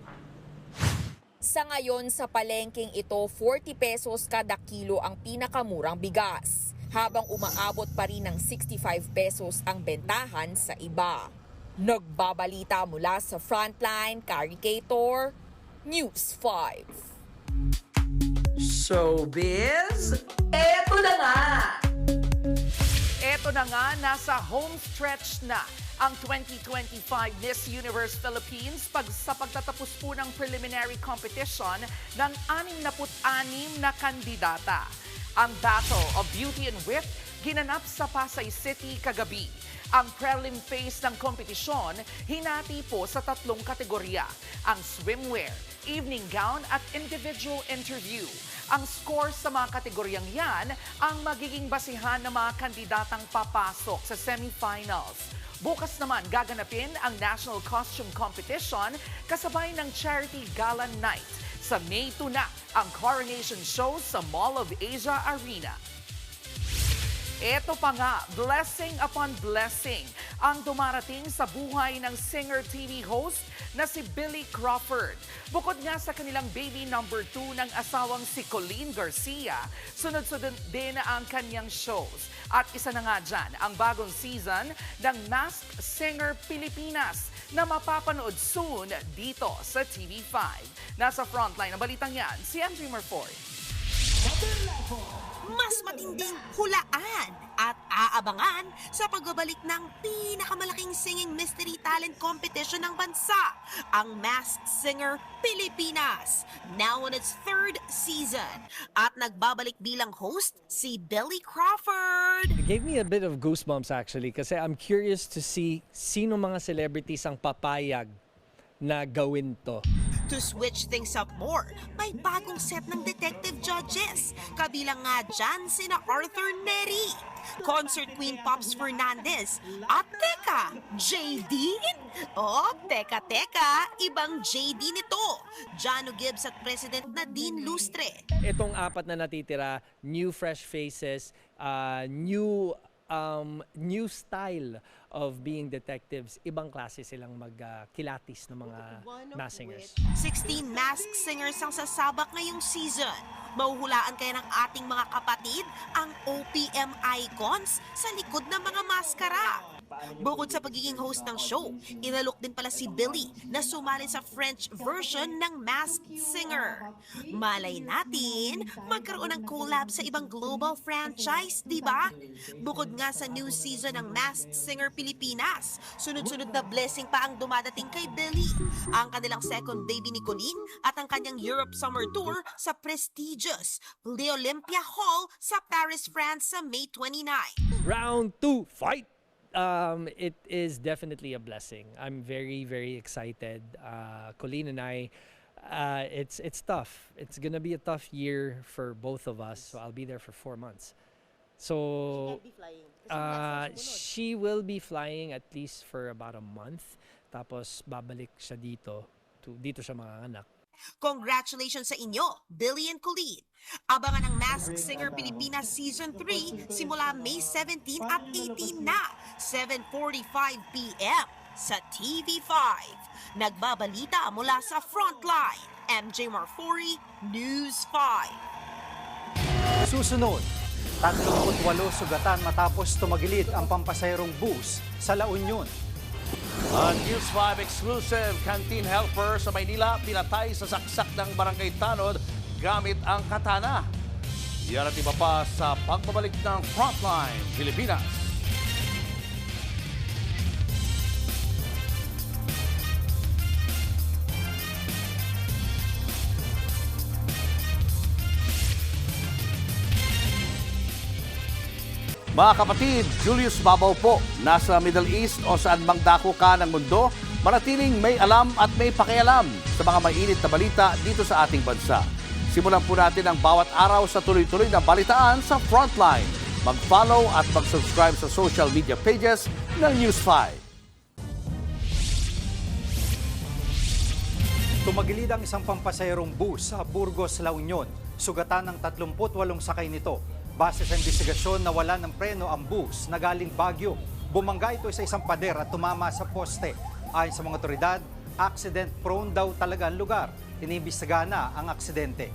Speaker 13: Sa ngayon, sa palengking ito, 40 pesos kada kilo ang pinakamurang bigas, habang umaabot pa rin ng 65 pesos ang bentahan sa iba. Nagbabalita mula sa Frontline, Carrie Cator, News 5.
Speaker 20: Showbiz, eto na nga! Eto na nga, nasa home stretch na ang 2025 Miss Universe Philippines sa pagtatapos po ng preliminary competition ng 66 na kandidata. Ang Battle of Beauty and Wit ginanap sa Pasay City kagabi. Ang prelim phase ng kompetisyon, hinati po sa 3 kategorya. Ang swimwear, evening gown at individual interview. Ang score sa mga kategoryang yan ang magiging basihan ng mga kandidatang papasok sa semifinals. Bukas naman gaganapin ang National Costume Competition kasabay ng Charity Gala Night. Sa May 2 na ang coronation show sa Mall of Asia Arena. Ito pa nga, blessing upon blessing ang dumarating sa buhay ng singer TV host na si Billy Crawford. Bukod nga sa kanilang baby number 2 ng asawang si Colleen Garcia, sunod-sunod din ang kanyang shows. At isa na nga dyan, ang bagong season ng Masked Singer Pilipinas na mapapanood soon dito sa TV5. Nasa frontline ng balitang yan, si MJ Marfoy.
Speaker 16: Mas matinding hulaan at aabangan sa pagbabalik ng pinakamalaking singing mystery talent competition ng bansa, ang Masked Singer Pilipinas, now on its 3rd season. At nagbabalik bilang host si Billy Crawford.
Speaker 17: It gave me a bit of goosebumps actually kasi I'm curious to see sino mga celebrities ang papayag na gawin to.
Speaker 16: To switch things up more, may bagong set ng detective judges. Kabilang nga dyan sina Arthur Neri, Concert Queen Pops Fernandez, at teka, JD? Oh, teka, ibang JD nito. Jano Gibbs at President Nadine Lustre.
Speaker 17: Itong 4 na natitira, new fresh faces, new style of being detectives, ibang klase silang magkilatis ng mga masked singers.
Speaker 16: 16 masked singers ang sasabak ngayong season. Mahuhulaan kaya ng ating mga kapatid ang OPM icons sa likod ng mga maskara. Bukod sa pagiging host ng show, inalok din pala si Billy na sumali sa French version ng Masked Singer. Malay natin, magkaroon ng collab sa ibang global franchise, di ba? Bukod nga sa new season ng Masked Singer Pilipinas, sunod-sunod na blessing pa ang dumadating kay Billy. Ang kanilang second baby ni Colleen at ang kanyang Europe Summer Tour sa prestigious Le Olympia Hall sa Paris, France sa May 29.
Speaker 17: Round 2, fight! It is definitely a blessing. I'm very, very excited. Colleen and I, it's tough. It's gonna be a tough year for both of us. So I'll be there for 4 months. So she will be flying at least for about a month. Tapos babalik siya dito siya manganganak.
Speaker 16: Congratulations sa inyo, Billy and Colleen. Abangan ang Masked Singer Pilipinas Season 3 simula May 17 at 18 na, 7:45 p.m. sa TV5. Nagbabalita mula sa Frontline, MJ Marfori, News 5.
Speaker 4: Susunod, 38 sugatan matapos tumagilid ang pampasayrong bus sa La Union.
Speaker 3: News 5 exclusive, canteen helper sa Maynila pinatay sa saksak ng barangay Tanod gamit ang katana. Yan at iba pa sa pagbabalik ng Frontline Pilipinas. Mga kapatid, Julius Babaw po, nasa Middle East o saan mang dako ka ng mundo, manatiling may alam at may pakialam sa mga mainit na balita dito sa ating bansa. Simulan po natin ang bawat araw sa tuloy-tuloy na balitaan sa Frontline. Mag-follow at mag-subscribe sa social media pages ng News 5.
Speaker 4: Tumagilid ang isang pampasayrong bus sa Burgos, La Union. Sugatan ng 38 sakay nito. Base sa investigasyon, nawala ng preno ang bus na galing Baguio. Bumangga ito sa isang pader at tumama sa poste. Ayon sa mga otoridad, accident-prone daw talaga ang lugar. Iniimbestigahan na ang aksidente.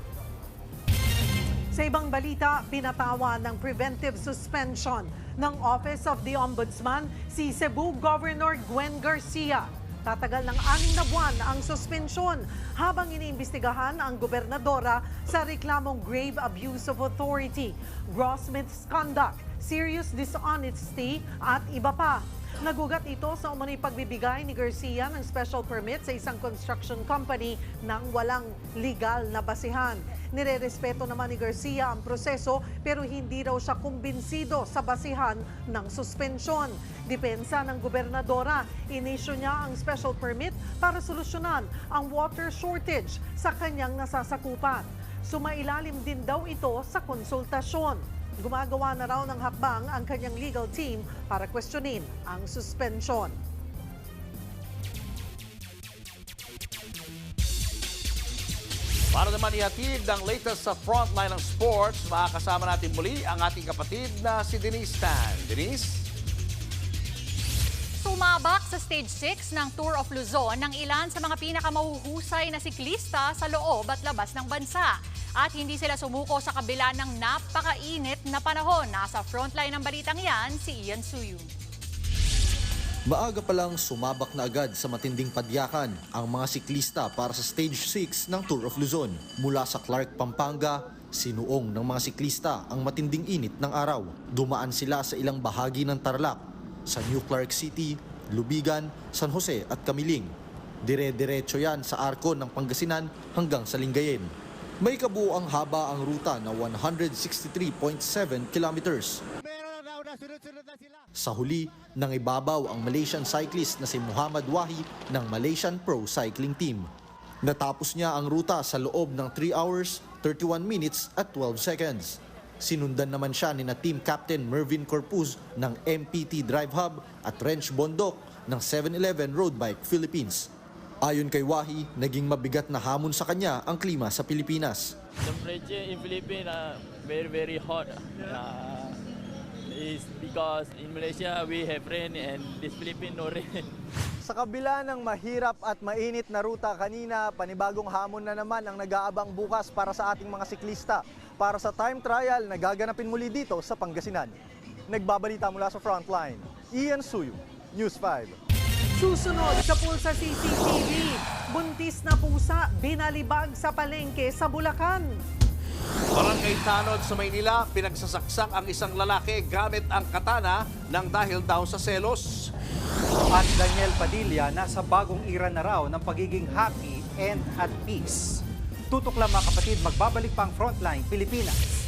Speaker 2: Sa ibang balita, pinatawan ng preventive suspension ng Office of the Ombudsman si Cebu Governor Gwen Garcia. Tatagal ng 6 na buwan ang suspensyon habang iniimbestigahan ang gobernadora sa reklamong grave abuse of authority, gross misconduct, serious dishonesty at iba pa. Nagugat ito sa umano'y pagbibigay ni Garcia ng special permit sa isang construction company nang walang legal na basihan. Nirerespeto naman ni Garcia ang proseso pero hindi raw siya kumbinsido sa basihan ng suspensyon. Depensa ng gobernadora, inisyu niya ang special permit para solusyonan ang water shortage sa kanyang nasasakupan. Sumailalim din daw ito sa konsultasyon. Gumagawa na raw ng hakbang ang kanyang legal team para questionin ang suspension.
Speaker 3: Para naman ihatid ang latest sa frontline ng sports, makakasama natin muli ang ating kapatid na si Denise Tan. Denise?
Speaker 18: Sumabak sa Stage 6 ng Tour of Luzon ng ilan sa mga pinakamahuhusay na siklista sa loob at labas ng bansa. At hindi sila sumuko sa kabila ng napakainit na panahon. Nasa frontline ng balitang yan, si Ian Suyu.
Speaker 19: Maaga pa lang sumabak na agad sa matinding padyakan ang mga siklista para sa Stage 6 ng Tour of Luzon. Mula sa Clark, Pampanga, sinuong ng mga siklista ang matinding init ng araw. Dumaan sila sa ilang bahagi ng Tarlac, sa New Clark City, Lubigan, San Jose at Camiling. Dire-diretso yan sa arko ng Pangasinan hanggang sa Lingayen. May kabuuang haba ang ruta na 163.7 kilometers. Sa huli, nangibabaw ang Malaysian cyclist na si Muhammad Wahi ng Malaysian Pro Cycling Team. Natapos niya ang ruta sa loob ng 3 hours, 31 minutes at 12 seconds. Sinundan naman siya ni na Team Captain Mervin Corpuz ng MPT Drive Hub at Wrench Bondok ng 7-Eleven Road Bike Philippines. Ayon kay Wahi, naging mabigat na hamon sa kanya ang klima sa Pilipinas.
Speaker 21: Temperature in Philippines very hot. Is because in Malaysia we have rain and this Philippines no rain.
Speaker 22: Sa kabila ng mahirap at mainit na ruta kanina, panibagong hamon na naman ang nag-aabang bukas para sa ating mga siklista para sa time trial na gaganapin muli dito sa Pangasinan. Nagbabalita mula sa Frontline, Ian Suyu, News 5.
Speaker 2: Susunod sa Pulsa CCTV, buntis na pusa binalibag sa palengke sa Bulacan.
Speaker 3: Barangay Tanod sa Maynila, pinagsasaksak ang isang lalaki gamit ang katana nang dahil daw sa selos.
Speaker 4: At Daniel Padilla nasa bagong era na raw ng pagiging happy and at peace. Tutok lang mga kapatid, magbabalik pa ang Frontline Pilipinas.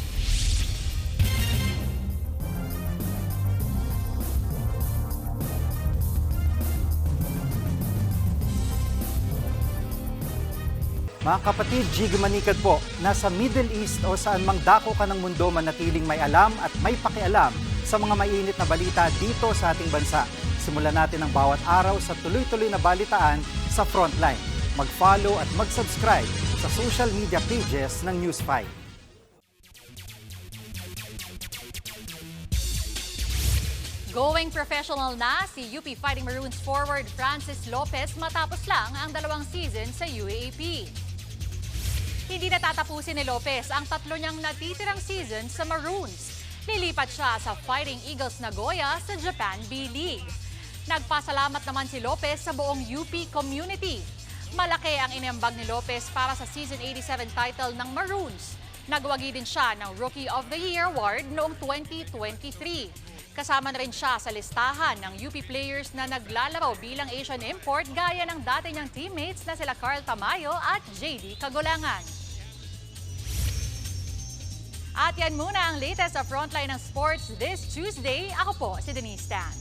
Speaker 4: Mga kapatid, Jig Manikad po, nasa Middle East o saan mang dako ka ng mundo manatiling may alam at may pakialam sa mga mainit na balita dito sa ating bansa. Simulan natin ang bawat araw sa tuloy-tuloy na balitaan sa Frontline. Mag-follow at mag-subscribe sa social media pages ng News 5.
Speaker 18: Going professional na si UP Fighting Maroons forward Francis Lopez matapos lang ang 2 season sa UAAP. Hindi natatapusin ni Lopez ang 3 niyang natitirang season sa Maroons. Lilipat siya sa Fighting Eagles Nagoya sa Japan B-League. Nagpasalamat naman si Lopez sa buong UP community. Malaki ang iniambag ni Lopez para sa Season 87 title ng Maroons. Nagwagi din siya ng Rookie of the Year award noong 2023. Kasama na rin siya sa listahan ng UP players na naglalaro bilang Asian import gaya ng dati niyang teammates na sila Carl Tamayo at JD Kagulangan. At yan muna ang latest sa Frontline ng Sports this Tuesday. Ako po si Denise Tan.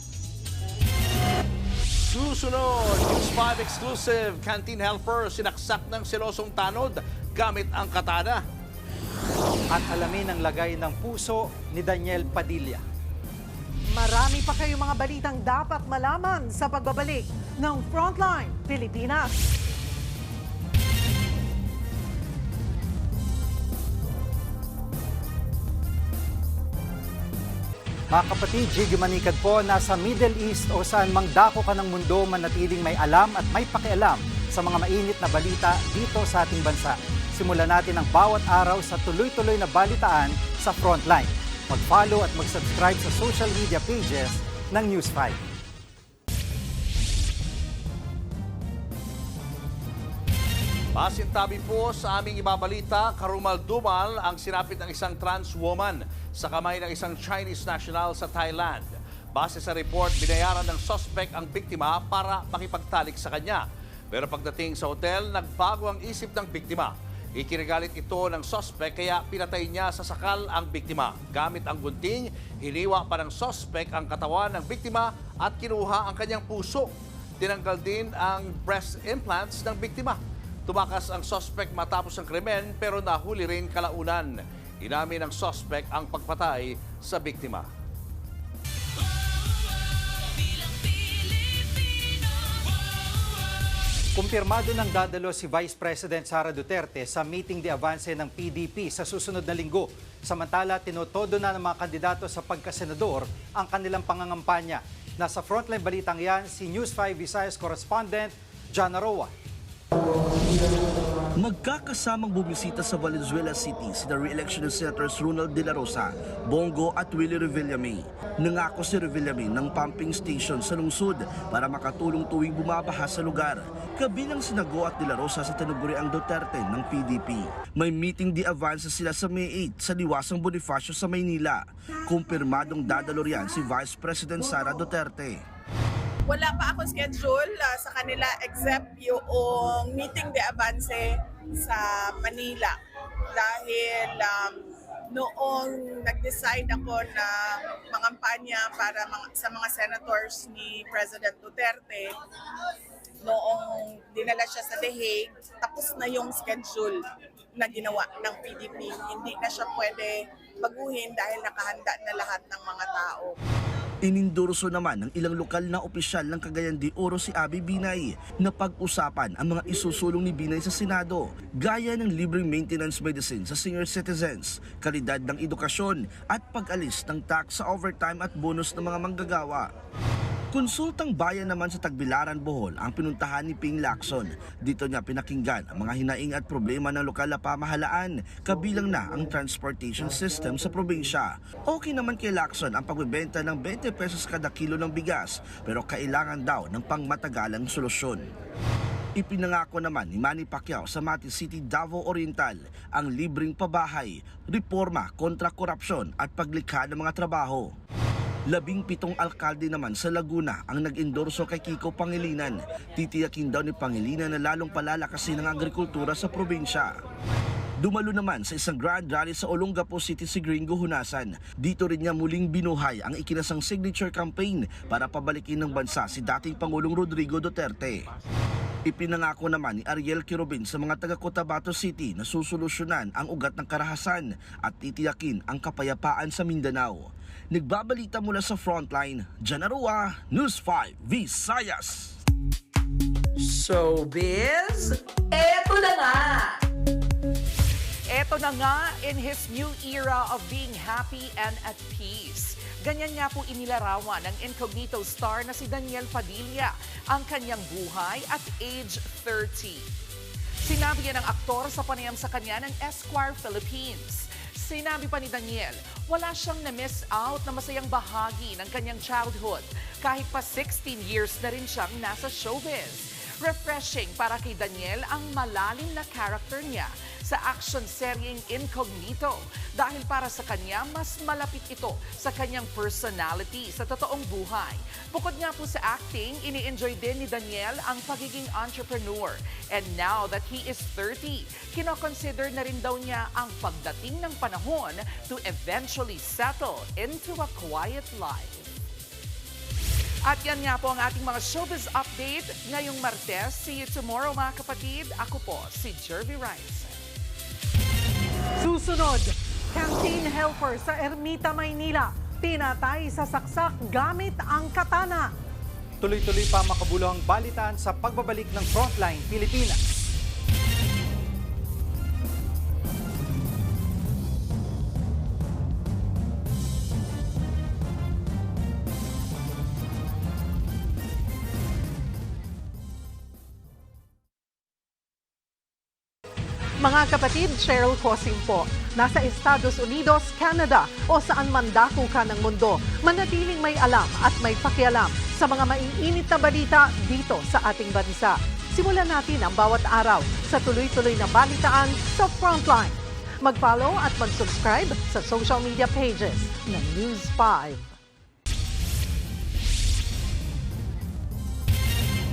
Speaker 3: Susunod, News 5 exclusive, canteen helper sinaksak ng selosong tanod gamit ang katana.
Speaker 4: At alamin ang lagay ng puso ni Daniel Padilla.
Speaker 2: Marami pa kayong mga balitang dapat malaman sa pagbabalik ng Frontline Pilipinas.
Speaker 4: Mga kapatid, Jig Manikad po, nasa Middle East o saan mang dako ka ng mundo manatiling may alam at may pakialam sa mga mainit na balita dito sa ating bansa. Simulan natin ang bawat araw sa tuloy-tuloy na balitaan sa Frontline. Mag-follow at mag-subscribe sa social media pages ng News 5.
Speaker 3: Pasintabi po sa aming ibabalita, karumal-dumal ang sinapit ng isang trans woman sa kamay ng isang Chinese national sa Thailand. Base sa report, binayaran ng suspect ang biktima para makipagtalik sa kanya. Pero pagdating sa hotel, nagbago ang isip ng biktima. Ikinagalit ito ng suspect kaya pinatay niya sa sakal ang biktima. Gamit ang gunting, hiniwa pa ng suspect ang katawan ng biktima at kinuha ang kanyang puso. Tinanggal din ang breast implants ng biktima. Tumakas ang suspect matapos ang krimen pero nahuli rin kalaunan. Inamin ng suspect ang pagpatay sa biktima.
Speaker 4: Kumpirmado ng dadalo si Vice President Sara Duterte sa meeting de avance ng PDP sa susunod na linggo. Samantala, tinotodo na ng mga kandidato sa pagkasenador ang kanilang pangangampanya. Nasa frontline balitang yan si News 5 Visayas correspondent Jana Roa.
Speaker 1: Magkakasamang bumisita sa Valenzuela City sina re-election Senators Ronald De La Rosa, Bongo at Willie Revillame. Nangako si Revillame ng pumping station sa lungsod para makatulong tuwing bumabaha sa lugar. Kabilang sina Go at De La Rosa sa tinuguriang Duterte ng PDP. May meeting di avance sila sa May 8 sa Liwasang Bonifacio sa Maynila. Kumpirmadong dadalo riyan si Vice President Sara Duterte.
Speaker 10: Wala pa akong schedule sa kanila except yung meeting de avance sa Manila. Dahil noong nag-decide ako na mangampanya para sa mga senators ni President Duterte, noong dinala siya sa The Hague, tapos na yung schedule na ginawa ng PDP. Hindi na siya pwede baguhin dahil nakahanda na lahat ng mga tao.
Speaker 1: Inindurso naman ng ilang lokal na opisyal ng Cagayan de Oro si Abby Binay na pag-usapan ang mga isusulong ni Binay sa Senado, gaya ng libreng maintenance medicine sa senior citizens, kalidad ng edukasyon at pag-alis ng tax sa overtime at bonus ng mga manggagawa. Konsultang bayan naman sa Tagbilaran, Bohol ang pinuntahan ni Ping Lacson. Dito niya pinakinggan ang mga hinaing at problema ng lokal na pamahalaan, kabilang na ang transportation system sa probinsya. Okay naman kay Lacson ang pagbebenta ng 20 pesos kada kilo ng bigas, pero kailangan daw ng pangmatagalang solusyon. Ipinangako naman ni Manny Pacquiao sa Mati City, Davao Oriental ang libreng pabahay, reforma kontra korupsyon at paglikha ng mga trabaho. 17 alkalde naman sa Laguna ang nag-endorso kay Kiko Pangilinan. Titiyakin daw ni Pangilinan na lalong palalakasin ang agrikultura sa probinsya. Dumalo naman sa isang grand rally sa Olongapo City si Gringo Hunasan. Dito rin niya muling binuhay ang ikinasang signature campaign para pabalikin ng bansa si dating Pangulong Rodrigo Duterte. Ipinangako naman ni Ariel Quirobin sa mga taga Cotabato City na susolusyonan ang ugat ng karahasan at titiyakin ang kapayapaan sa Mindanao. Nagbabalita mula sa Frontline, Jana Roa, News 5 Visayas.
Speaker 20: Showbiz, eto na nga! Eto na nga in his new era of being happy and at peace. Ganyan nga po inilarawan ng incognito star na si Daniel Padilla ang kanyang buhay at age 30. Sinabi niya ng aktor sa panayam sa kanya ng Esquire Philippines. Sinabi pa ni Daniel, wala siyang na-miss out na masayang bahagi ng kanyang childhood kahit pa 16 years na rin siyang nasa showbiz. Refreshing para kay Daniel ang malalim na character niya sa action seryeng Incognito dahil para sa kanya mas malapit ito sa kanyang personality sa totoong buhay. Bukod nga po sa acting, ini-enjoy din ni Daniel ang pagiging entrepreneur. And now that he is 30, kinoconsider na rin daw niya ang pagdating ng panahon to eventually settle into a quiet life. At yan nga po ang ating mga showbiz update ngayong Martes. See you tomorrow mga kapatid. Ako po si Jervy Rice.
Speaker 2: Susunod, canteen helper sa Ermita, Maynila. Pinatay sa saksak gamit ang katana.
Speaker 4: Tuloy-tuloy pa makabuluhang balitaan sa pagbabalik ng Frontline Pilipinas.
Speaker 2: Mga kapatid, Cheryl Cosim po. Nasa Estados Unidos, Canada o saan man dako ka ng mundo, manatiling may alam at may pakialam sa mga maiinit na balita dito sa ating bansa. Simulan natin ang bawat araw sa tuloy-tuloy na balitaan sa Frontline. Mag-follow at mag-subscribe sa social media pages ng News 5.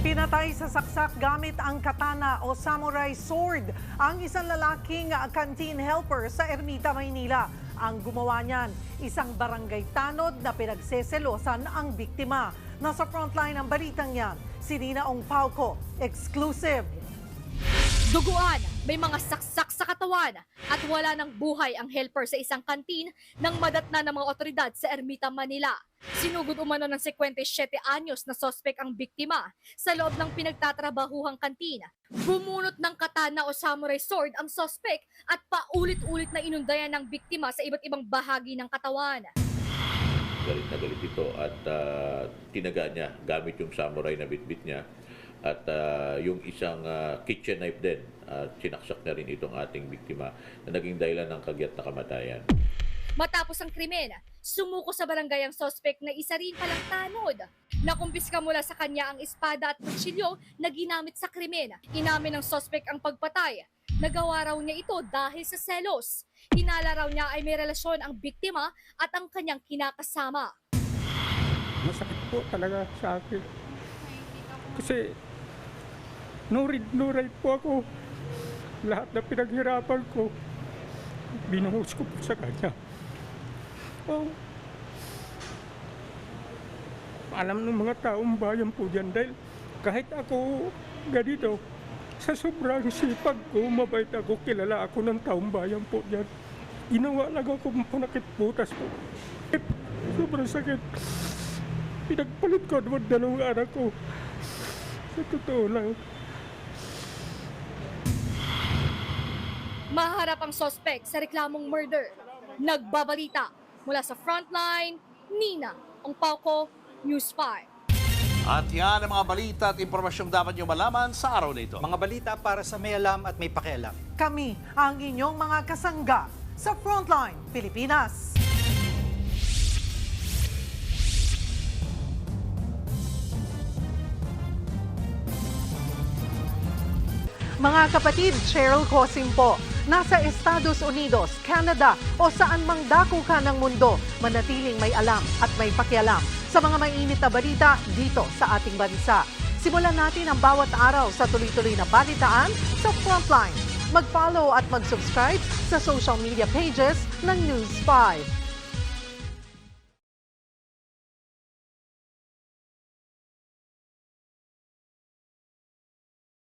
Speaker 2: Pinatay sa saksak gamit ang katana o samurai sword ang isang lalaking canteen helper sa Ermita, Maynila. Ang gumawa niyan, isang barangay tanod na pinagseselosan ang biktima. Nasa frontline ng balitang yan, si Nina Ong Pauco, exclusive.
Speaker 5: Duguan, may mga saksak sa katawan at wala ng buhay ang helper sa isang kantin nang madatna ng mga otoridad sa Ermita, Manila. Sinugod umano ng 57 anyos na sospek ang biktima sa loob ng pinagtatrabahuhang kantin. Bumunot ng katana o samurai sword ang sospek at paulit-ulit na inundayan ng biktima sa iba't ibang bahagi ng katawan.
Speaker 6: Galit na galit ito at tinaga niya gamit yung samurai na bitbit niya. At yung isang kitchen knife din, sinaksak na rin itong ating biktima na naging dahilan ng kagyat na kamatayan.
Speaker 5: Matapos ang krimen, sumuko sa barangay ang sospek na isa rin palang tanod. Nakumpiska mula sa kanya ang espada at kutsilyo na ginamit sa krimen. Inamin ng sospek ang pagpatay. Nagawa raw niya ito dahil sa selos. Hinala raw niya ay may relasyon ang biktima at ang kanyang kinakasama.
Speaker 7: Masakit po talaga sa akin. Kasi no right po ako. Lahat na pinaghirapan ko, binuhos ko po sa kanya. Alam ng mga taong bayan po dyan dahil kahit ako ganito, sa sobrang sipag ko, mabait ako, kilala ako ng taong bayan po dyan. Ginawa lang ako panakit butas po. Sobrang sakit. Pinagpalit ko naman dalawang anak ko. Sa totoo lang.
Speaker 5: Maharap ang sospek sa reklamong murder. Nagbabalita mula sa Frontline, Nina Ong Pauco, News 5.
Speaker 3: At yan ang mga balita at impormasyong dapat nyo malaman sa araw na ito.
Speaker 4: Mga balita para sa may alam at may pakialam.
Speaker 2: Kami ang inyong mga kasangga sa Frontline, Pilipinas. Mga kapatid, Cheryl Cosim po. Nasa Estados Unidos, Canada o saan mang dako ka ng mundo, manatiling may alam at may pakialam sa mga mainit na balita dito sa ating bansa. Simulan natin ang bawat araw sa tuloy-tuloy na balitaan sa Frontline. Mag-follow at mag-subscribe sa social media pages ng News 5.